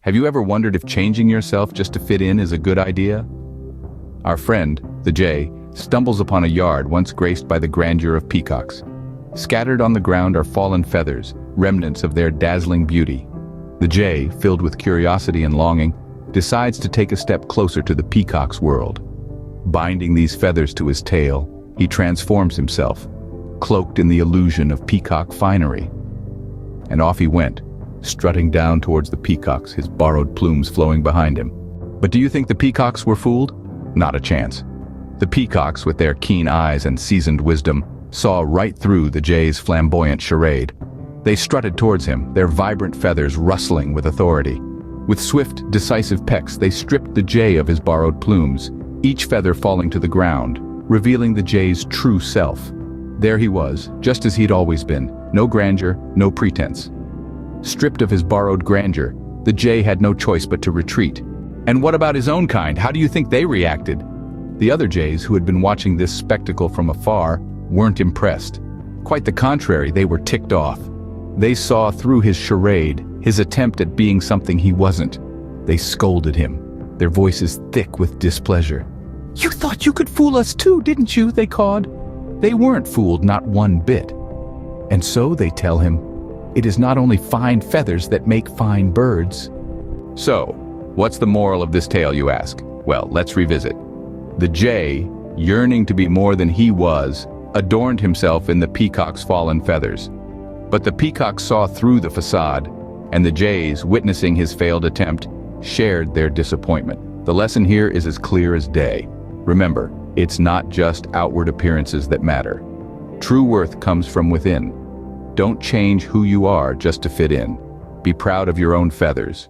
Have you ever wondered if changing yourself just to fit in is a good idea? Our friend, the jay, stumbles upon a yard once graced by the grandeur of peacocks. Scattered on the ground are fallen feathers, remnants of their dazzling beauty. The jay, filled with curiosity and longing, decides to take a step closer to the peacock's world. Binding these feathers to his tail, he transforms himself, cloaked in the illusion of peacock finery. And off he went, strutting down towards the peacocks, his borrowed plumes flowing behind him. But do you think the peacocks were fooled? Not a chance. The peacocks, with their keen eyes and seasoned wisdom, saw right through the jay's flamboyant charade. They strutted towards him, their vibrant feathers rustling with authority. With swift, decisive pecks, they stripped the jay of his borrowed plumes, each feather falling to the ground, revealing the jay's true self. There he was, just as he'd always been, no grandeur, no pretense. Stripped of his borrowed grandeur, the jay had no choice but to retreat. And what about his own kind? How do you think they reacted? The other jays, who had been watching this spectacle from afar, weren't impressed. Quite the contrary, they were ticked off. They saw through his charade, his attempt at being something he wasn't. They scolded him, their voices thick with displeasure. "You thought you could fool us too, didn't you?" they cawed. They weren't fooled, not one bit. And so, they tell him, it is not only fine feathers that make fine birds. So, what's the moral of this tale, you ask? Well, let's revisit. The jay, yearning to be more than he was, adorned himself in the peacock's fallen feathers. But the peacock saw through the facade, and the jays, witnessing his failed attempt, shared their disappointment. The lesson here is as clear as day. Remember, it's not just outward appearances that matter. True worth comes from within. Don't change who you are just to fit in. Be proud of your own feathers.